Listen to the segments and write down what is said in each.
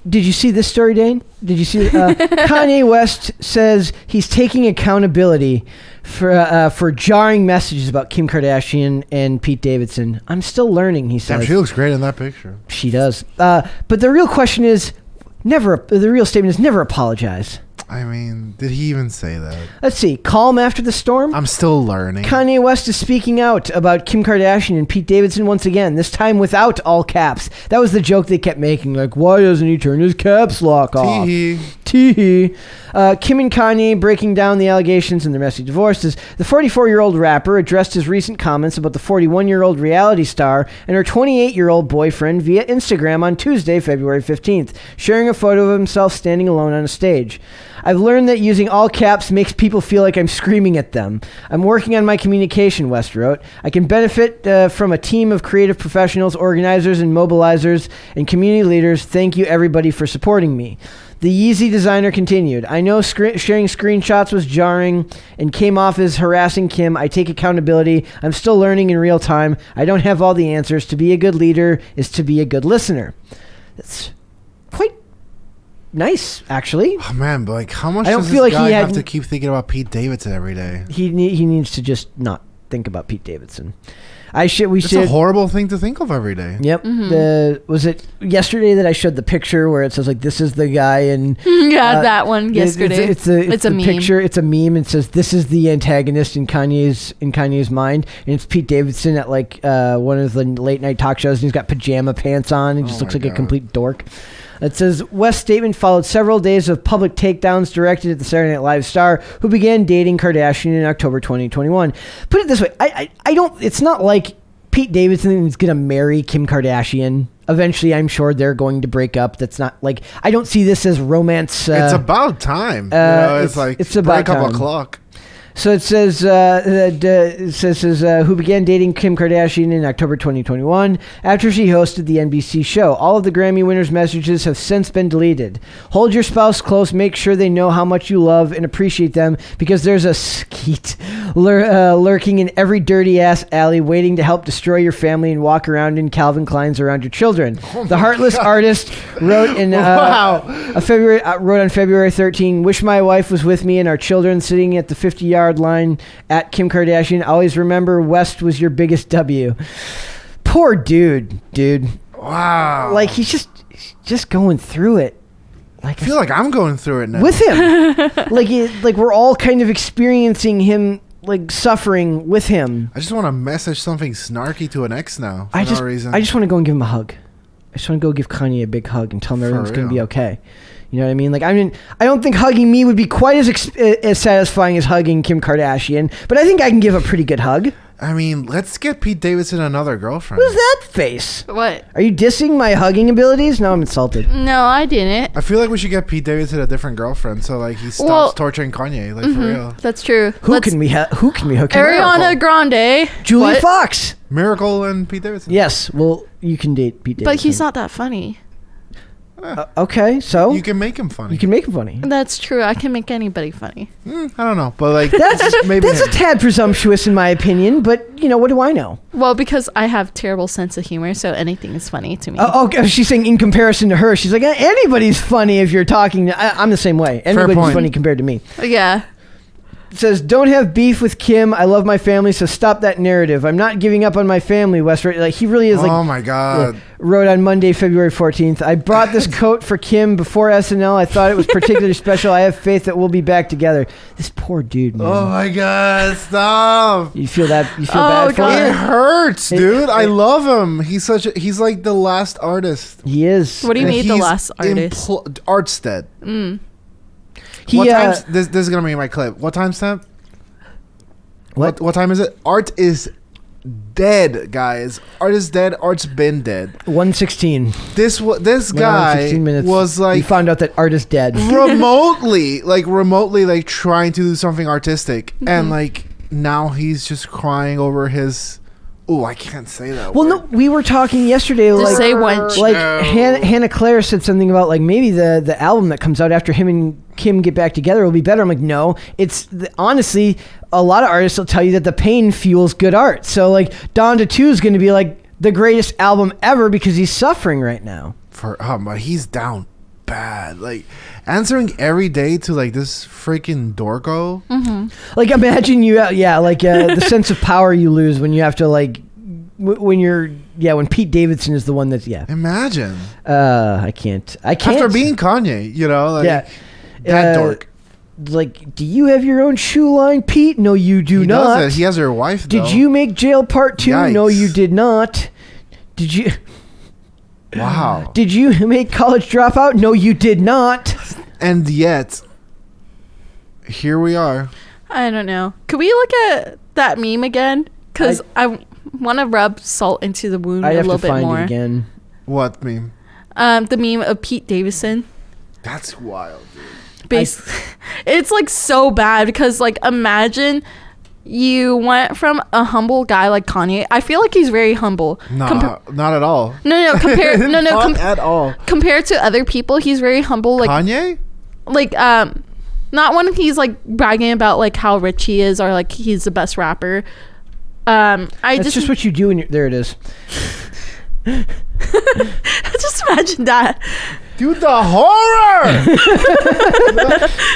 Did you see this story, Dane? Did you see Kanye West says he's taking accountability for jarring messages about Kim Kardashian and Pete Davidson. I'm still learning, he says. Damn, she looks great in that picture. She does. But the real question is, the real statement is never apologize. I mean, did he even say that? Let's see. Calm after the storm? I'm still learning. Kanye West is speaking out about Kim Kardashian and Pete Davidson once again, this time without all caps. That was the joke they kept making, like, why doesn't he turn his caps lock off? Tee-hee. Kim and Kanye breaking down the allegations in their messy divorce. The 44-year-old rapper addressed his recent comments about the 41-year-old reality star and her 28-year-old boyfriend via Instagram on Tuesday, February 15th, sharing a photo of himself standing alone on a stage. I've learned that using all caps makes people feel like I'm screaming at them. I'm working on my communication, West wrote. I can benefit from a team of creative professionals, organizers, and mobilizers, and community leaders. Thank you, everybody, for supporting me. The Yeezy designer continued, I know sharing screenshots was jarring and came off as harassing Kim. I take accountability. I'm still learning in real time. I don't have all the answers. To be a good leader is to be a good listener. That's quite nice, actually. Oh man, but like, how much does this guy have to keep thinking about Pete Davidson every day? He needs to just not think about Pete Davidson. It's a horrible thing to think of every day. Yep. Mm-hmm. Was it yesterday that I showed the picture where it says like, this is the guy, and that one yesterday. It's a meme. Picture. It's a meme. It says this is the antagonist in Kanye's mind, and it's Pete Davidson at like one of the late night talk shows, and he's got pajama pants on, and just looks like a complete dork. It says, West's statement followed several days of public takedowns directed at the Saturday Night Live star who began dating Kardashian in October 2021. Put it this way, I don't, it's not like Pete Davidson is going to marry Kim Kardashian. Eventually, I'm sure they're going to break up. That's not like, I don't see this as romance. It's about time. It's about break up o'clock. So it says, who began dating Kim Kardashian in October 2021 after she hosted the NBC show. All of the Grammy winners' messages have since been deleted. Hold your spouse close. Make sure they know how much you love and appreciate them, because there's a skeet lurking in every dirty-ass alley waiting to help destroy your family and walk around in Calvin Kleins around your children. The heartless artist wrote on February 13, wish my wife was with me and our children sitting at the 50-yard line at Kim Kardashian. Always remember, West was your biggest W. Poor dude. Wow. Like, he's just going through it. Like, I feel like I'm going through it now. With him. like we're all kind of experiencing him, like, suffering with him. I just want to message something snarky to an ex now for no reason. I just want to go and give him a hug. I just want to go give Kanye a big hug and tell him everything's going to be okay. You know what I mean? Like, I don't think hugging me would be quite as satisfying as hugging Kim Kardashian, but I think I can give a pretty good hug. I mean, let's get Pete Davidson another girlfriend. What's that face? What? Are you dissing my hugging abilities? No, I'm insulted. No, I didn't. I feel like we should get Pete Davidson a different girlfriend, so like he stops torturing Kanye, like for real. That's true. Who can we hook? Ariana Grande, Julia Fox, Miracle, and Pete Davidson. Yes, well, you can date Pete Davidson, but he's not that funny. Okay, so you can make him funny. That's true. I can make anybody funny. I don't know, but like that's a tad presumptuous in my opinion. But you know, what do I know? Well, because I have terrible sense of humor, so anything is funny to me. Okay, she's saying in comparison to her, she's like, anybody's funny if you're talking. I'm the same way. Anybody's funny compared to me. Yeah. It says, don't have beef with Kim. I love my family, so stop that narrative. I'm not giving up on my family, West. Like, he really is like... Oh, my God. Wrote on Monday, February 14th. I brought this coat for Kim before SNL. I thought it was particularly special. I have faith that we'll be back together. This poor dude, man. Oh, my God. Stop. You feel that? You feel bad for him? It hurts, dude. I love him. He's like the last artist. He is. What do you mean the last artist? Art's dead. What time? This is gonna be my clip. What time, Stamp? What time is it? Art is dead, guys. Art is dead. Art's been dead. 1:16. This guy was like, you found out that Art is dead. remotely trying to do something artistic, and like now he's just crying over his. Oh, I can't say that. Well, no, we were talking yesterday. Just say wench. Like Hannah Claire said something about like maybe the album that comes out after him and Kim get back together will be better. I'm like, no. Honestly, a lot of artists will tell you that the pain fuels good art. So like Donda 2 is going to be like the greatest album ever because he's suffering right now. But he's down. bad. Like answering every day to like this freaking dorko. Like imagine you, the sense of power you lose when you have to like when Pete Davidson is the one that's Imagine. I can't. After being Kanye, like that dork. Like, do you have your own shoe line, Pete? No, you do He not. does it. He has her wife, though. Did you make Jail Part 2? Yikes. No, you did not. Did you? Wow. Did you make College Dropout? No, you did not. And yet, here we are. I don't know. Could we look at that meme again? Because I want to rub salt into the wound a little bit more. I have to find it again. What meme? The meme of Pete Davidson. That's wild, dude. It's like so bad because like imagine you went from a humble guy like Kanye. I feel like he's very humble. Not at all. No, Not at all. Compared to other people, he's very humble. Like Kanye? Like not when he's like bragging about like how rich he is or like he's the best rapper. That's just what you do when there it is. Just imagine that. Dude, the horror!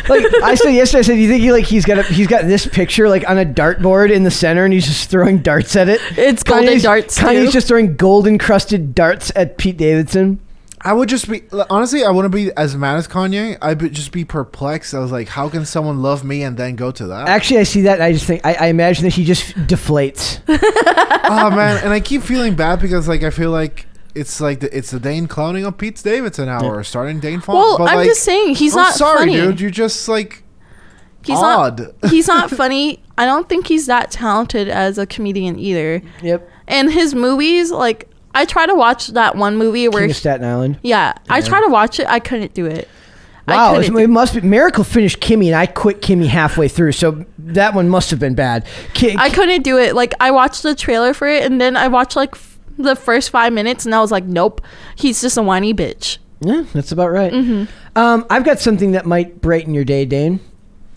Like I said yesterday, do you think he's got this picture like on a dartboard in the center and he's just throwing darts at it? It's golden darts too. Kanye's just throwing golden crusted darts at Pete Davidson. I would just be honestly, I wouldn't be as mad as Kanye. I'd just be perplexed. I was like, how can someone love me and then go to that? Actually, I see that and I just think I imagine that he just deflates. Oh man, and I keep feeling bad because like I feel like it's the Dane cloning of Pete Davidson now, or starting Dane Font. Well, but I'm just saying he's not sorry, funny. Dude. You're just like he's odd. He's not funny. I don't think he's that talented as a comedian either. Yep. And his movies, like I try to watch that one movie where King of Staten Island. Yeah, I try to watch it. I couldn't do it. Wow, it must be Miracle finished Kimmy, and I quit Kimmy halfway through, so that one must have been bad. I couldn't do it. Like I watched the trailer for it, and then I watched like the first 5 minutes, and I was like, nope, he's just a whiny bitch. Yeah, that's about right. I've got something that might brighten your day, Dane.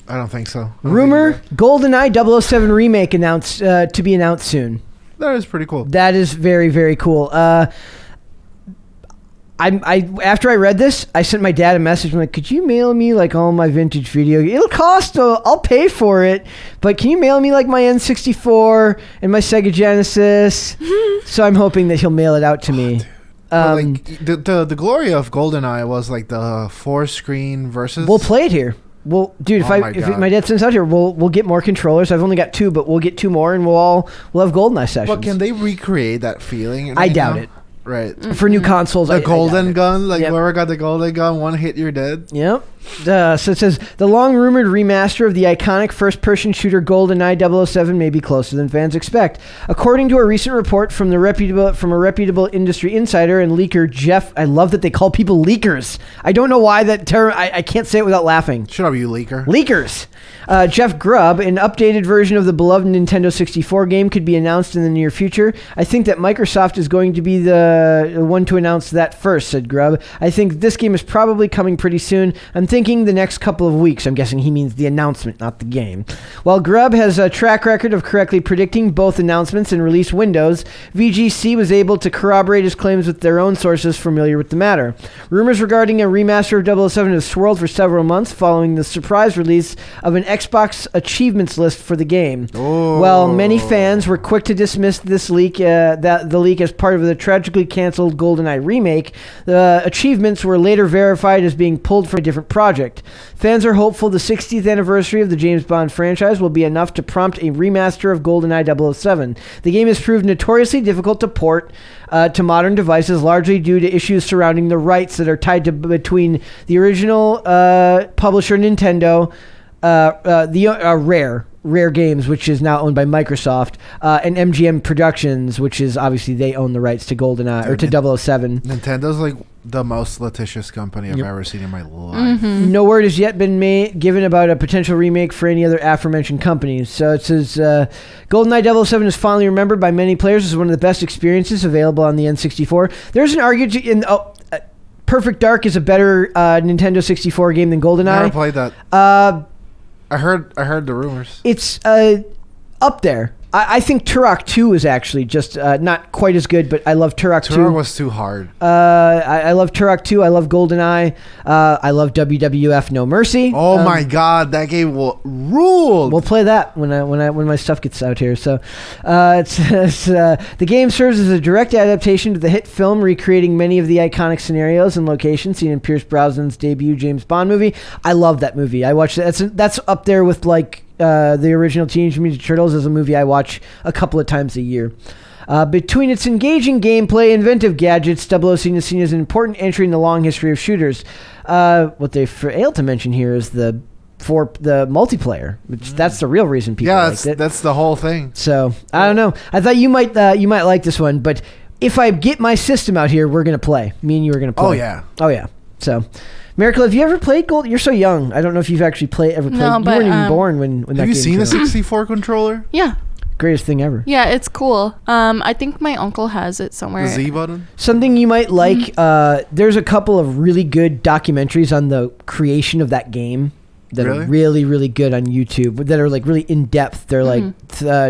I don't think so. Rumor: GoldenEye 007 remake announced to be announced soon. That is pretty cool. That is very, very cool. After I read this, I sent my dad a message. I'm like, could you mail me like all my vintage video? It'll cost. I'll pay for it, but can you mail me like my N64 and my Sega Genesis? So I'm hoping that he'll mail it out to me. Like the glory of GoldenEye was like the 4-screen versus. We'll play it here. Well, dude, if my dad sends out here, we'll get more controllers. I've only got 2, but we'll get 2 more, and we'll have GoldenEye sessions. But can they recreate that feeling? I doubt it. Right. For new consoles, the golden gun, like Yep. whoever got the golden gun, one hit, you're dead. Yep. So it says the long-rumored remaster of the iconic first-person shooter GoldenEye 007 may be closer than fans expect, according to a recent report from a reputable industry insider and leaker Jeff. I love that they call people leakers. I don't know why that term. I can't say it without laughing. Shut up, you leaker. Leakers. Jeff Grubb, an updated version of the beloved Nintendo 64 game could be announced in the near future. I think that Microsoft is going to be the one to announce that first, said Grubb. I think this game is probably coming pretty soon. I'm thinking the next couple of weeks. I'm guessing he means the announcement, not the game. While Grubb has a track record of correctly predicting both announcements and release windows, VGC was able to corroborate his claims with their own sources familiar with the matter. Rumors regarding a remaster of 007 have swirled for several months following the surprise release of an Xbox achievements list for the game. Oh. While many fans were quick to dismiss this leak, the leak as part of the tragically canceled GoldenEye remake, the achievements were later verified as being pulled from a different project. Fans are hopeful the 60th anniversary of the James Bond franchise will be enough to prompt a remaster of GoldenEye 007. The game has proved notoriously difficult to port to modern devices, largely due to issues surrounding the rights that are tied to between the original publisher Nintendo, Rare Games, which is now owned by Microsoft, and MGM Productions, which is obviously they own the rights to GoldenEye or to 007. Nintendo's like the most litigious company I've ever seen in my life. No word has yet been given about a potential remake for any other aforementioned companies. So it says GoldenEye 007 is fondly remembered by many players as one of the best experiences available on the N64. There's an argument in Perfect Dark is a better Nintendo 64 game than GoldenEye. Never played that. I heard the rumors. It's up there. I think Turok 2 is actually just not quite as good, but I love Turok 2. Turok was too hard. I love Turok 2. I love GoldenEye. I love WWF No Mercy. Oh my god, that game will rule. We'll play that when my stuff gets out here. So, the game serves as a direct adaptation to the hit film, recreating many of the iconic scenarios and locations seen in Pierce Brosnan's debut James Bond movie. I love that movie. I watched it. That's up there with like the original Teenage Mutant Ninja Turtles as a movie I watch a couple of times a year. Between its engaging gameplay, inventive gadgets, 007 is seen as an important entry in the long history of shooters. What they failed to mention here is the multiplayer, which that's the real reason people liked it. That's the whole thing. So I don't know. I thought you might like this one, but if I get my system out here, we're gonna play. Me and you are gonna play. Oh yeah. So, Miracle, have you ever played Gold? You're so young. I don't know if you've actually ever played. No, you but, weren't even born when that game Have you seen a came out. 64 controller? Yeah. Greatest thing ever. Yeah, it's cool. I think my uncle has it somewhere. The Z button? Something you might like. There's a couple of really good documentaries on the creation of that game that are really, really good on YouTube, that are like really in depth. They're like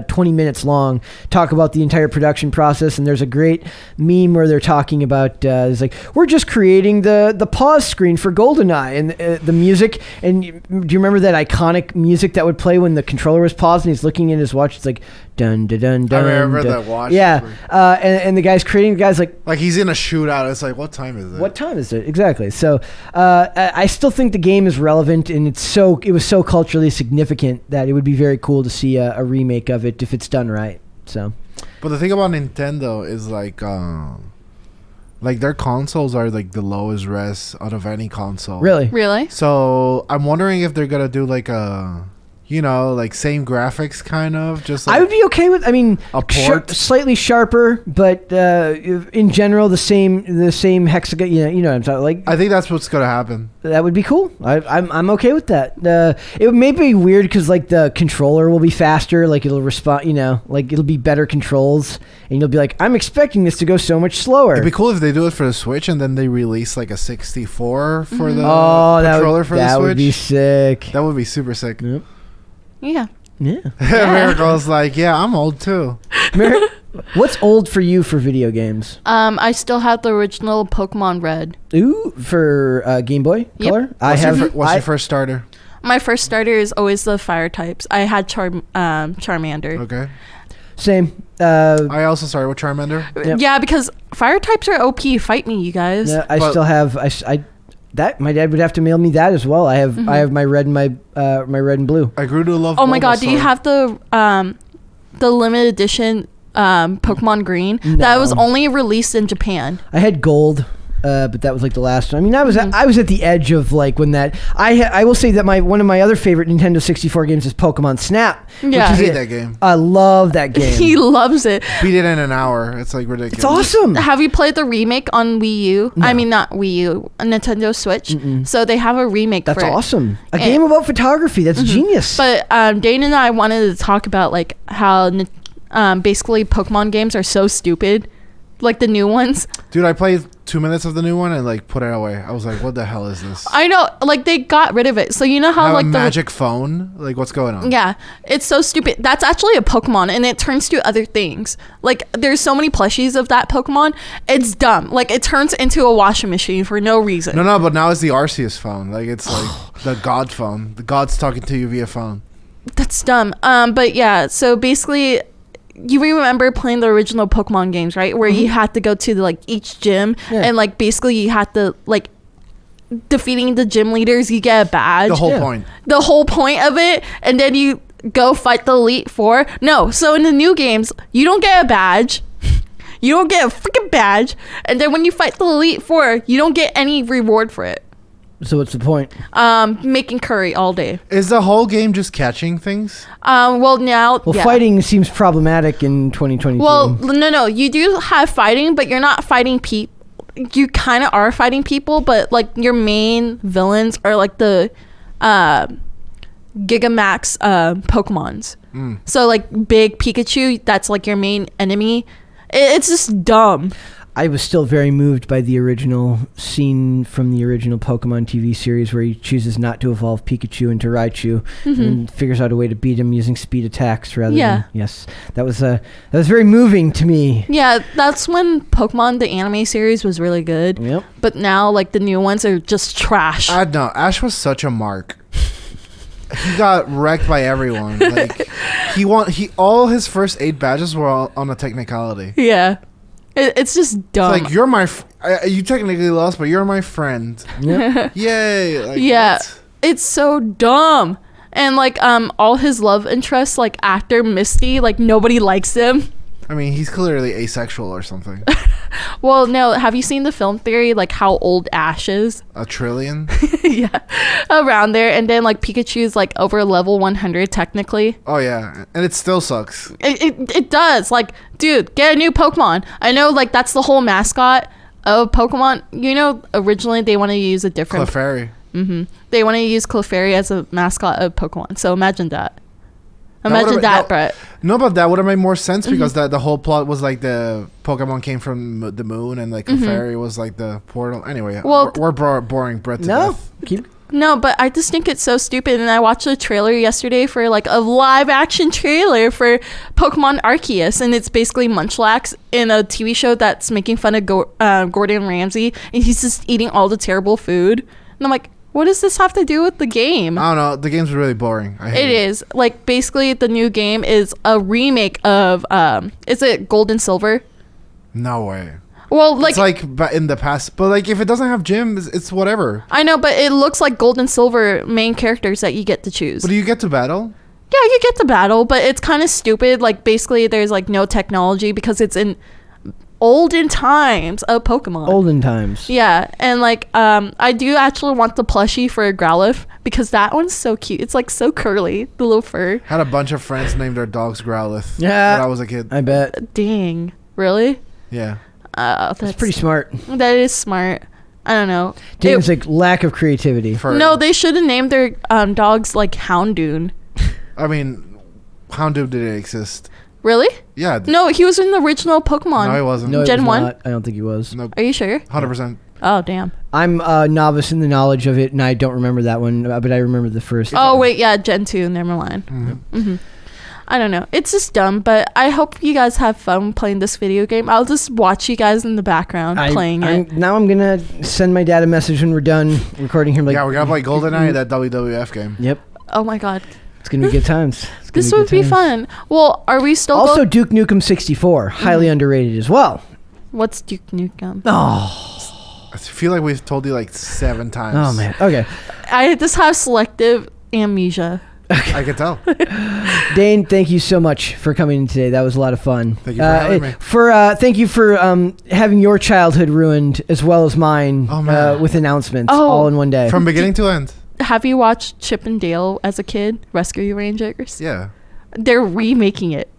20 minutes long, talk about the entire production process. And there's a great meme where they're talking about, it's like, we're just creating the pause screen for GoldenEye and the music. And do you remember that iconic music that would play when the controller was paused and he's looking in his watch? It's like, dun, dun, dun, dun. I remember dun. that watch. Yeah. And the guy's creating, the guy's like he's in a shootout. It's like, what time is it? What time is it? Exactly. So I still think the game is relevant, and it was so culturally significant that it would be very cool to see a remake of it if it's done right. So, but the thing about Nintendo is like their consoles are like the lowest res out of any console. Really? So I'm wondering if they're gonna do like a, like same graphics kind of, just like I would be okay with. I mean, a port, slightly sharper, but in general the same hexagon. You know what I'm talking. Like, I think that's what's gonna happen. That would be cool. I'm okay with that. It may be weird because like the controller will be faster. Like it'll respond. Like it'll be better controls, and you'll be like, I'm expecting this to go so much slower. It'd be cool if they do it for the Switch and then they release like a 64 for the controller for the Switch. That would be sick. That would be super sick. Yep. Yeah. Miracle's like, yeah, I'm old too. What's old for you for video games? I still have the original Pokemon Red. Ooh, for Game Boy Color? What's your first starter? My first starter is always the fire types. I had Charmander. Okay. Same. I also started with Charmander. Yep. Yeah, because fire types are OP. Fight me, you guys. Yeah, still have that my dad would have to mail me that as well. I have my red and my red and blue. I grew to love. Oh my god, do you have the limited edition Pokemon Green? No. That was only released in Japan. I had gold. But that was like the last one. I mean, I was at the edge of like when that. I will say that one of my other favorite Nintendo 64 games is Pokemon Snap. Yeah, I hate that game. I love that game. He loves it. Beat it in an hour. It's like ridiculous. It's awesome. Have you played the remake on Wii U? No. I mean, not Wii U, Nintendo Switch. Mm-mm. So they have a remake. That's for it. awesome. A game about photography. That's genius. But Dane and I wanted to talk about like how basically Pokemon games are so stupid. Like the new ones. Dude, I played 2 minutes of the new one and like put it away. I was like, what the hell is this? I know, like they got rid of it. So you know how like a magic phone? Like what's going on? Yeah, it's so stupid. That's actually a Pokemon and it turns to other things. Like there's so many plushies of that Pokemon. It's dumb. Like it turns into a washing machine for no reason. No, but now it's the Arceus phone. Like it's like the God phone. The God's talking to you via phone. That's dumb. But yeah, so basically you remember playing the original Pokemon games, right? Where you had to go to like each gym and like basically you had to like defeating the gym leaders, you get a badge. The whole point. The whole point of it, and then you go fight the Elite Four. No, so in the new games, you don't get a badge. You don't get a freaking badge, and then when you fight the Elite Four, you don't get any reward for it. So what's the point? Making curry all day. Is the whole game just catching things? Fighting seems problematic in 2022. Well, no. You do have fighting, but you're not fighting people. You kind of are fighting people, but like your main villains are like the Gigamax Pokemons. So like big Pikachu, that's like your main enemy. It's just dumb. I was still very moved by the original scene from the original Pokemon TV series where he chooses not to evolve Pikachu into Raichu and figures out a way to beat him using speed attacks rather than... Yes. That was very moving to me. Yeah, that's when Pokemon, the anime series, was really good. Yep. But now, like, the new ones are just trash. No, Ash was such a mark. He got wrecked by everyone. Like, all his first 8 badges were all on a technicality. Yeah. It's just dumb. It's like, you're my... you technically lost, but you're my friend. Yep. Yay. Like, yeah. what? It's so dumb. And, like, all his love interests, like, actor Misty, like, nobody likes him. I mean, he's clearly asexual or something. Well, no, have you seen the film theory, like, how old Ash is? A trillion? Yeah. Around there. And then, like, Pikachu's, like, over level 100, technically. Oh, yeah. And it still sucks. It does. Like, dude, get a new Pokemon. I know, like, that's the whole mascot of Pokemon. You know, originally they want to use a different... Clefairy. They want to use Clefairy as a mascot of Pokemon. So imagine that. Imagine that, Brett. No, but that would have made more sense because the whole plot was like the Pokemon came from the moon and like Clefairy was like the portal. Anyway, well, we're boring Brett to death. No, but I just think it's so stupid. And I watched a trailer yesterday for like a live action trailer for Pokemon Arceus. And it's basically Munchlax in a TV show that's making fun of Gordon Ramsay. And he's just eating all the terrible food. And I'm like, what does this have to do with the game? I don't know. The game's really boring. I hate it. It is. Like, basically, the new game is a remake of, is it Gold and Silver? No way. Well, like... It's like in the past. But, like, if it doesn't have gym, it's whatever. I know, but it looks like Gold and Silver main characters that you get to choose. But do you get to battle? Yeah, you get to battle, but it's kind of stupid. Like, basically, there's, like, no technology because it's in olden times of Pokemon. Olden times. Yeah, and like I do actually want the plushie for a Growlithe because that one's so cute. It's like so curly, the little fur. Had a bunch of friends named their dogs Growlithe. Yeah, when I was a kid. I bet. Dang, really? Yeah. That's pretty smart. That is smart. I don't know. Damon's like lack of creativity. No, they should have named their dogs like Houndoom. I mean, Houndoom didn't exist. Really? Yeah. No, he was in the original Pokemon. No, he wasn't. No, Gen 1? Not. I don't think he was. Nope. Are you sure? 100%. Oh, damn. I'm a novice in the knowledge of it, and I don't remember that one, but I remember the first. Oh, wait, yeah, Gen 2, never mind. I don't know. It's just dumb, but I hope you guys have fun playing this video game. I'll just watch you guys in the background playing it. Now I'm going to send my dad a message when we're done recording him. Like, yeah, we're going to play GoldenEye, that WWF game. Yep. Oh, my God. It's going to be good times. This would be fun. Well, are we still... Also, Duke Nukem 64. Highly underrated as well. What's Duke Nukem? Oh. I feel like we've told you like 7 times. Oh, man. Okay. I just have selective amnesia. I can tell. Dane, thank you so much for coming in today. That was a lot of fun. Thank you for having me. Thank you for having your childhood ruined as well as mine with announcements all in one day. From beginning to end. Have you watched Chip and Dale as a kid? Rescue Rangers? Yeah. They're remaking it.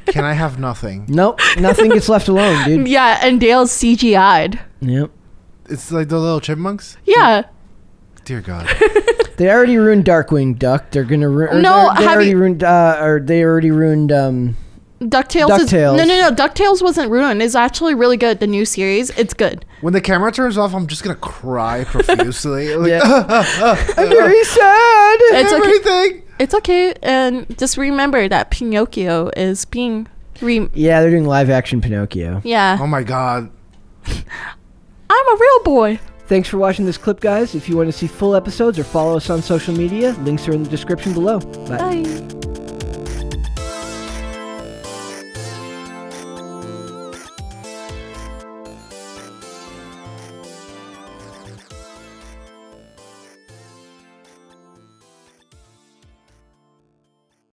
Can I have nothing? Nope. Nothing gets left alone, dude. Yeah, and Dale's CGI'd. Yep. It's like the little chipmunks? Yeah. Dear God. They already ruined Darkwing Duck. They're gonna ruin. No, they already ruined. DuckTales. DuckTales. No. DuckTales wasn't ruined. It's actually really good. The new series. It's good. When the camera turns off, I'm just gonna cry profusely. Like, I'm very sad. It's everything. Okay. It's okay, and just remember that Pinocchio is being Yeah, they're doing live action Pinocchio. Yeah. Oh my God. I'm a real boy. Thanks for watching this clip, guys. If you want to see full episodes or follow us on social media, links are in the description below. Bye. Bye.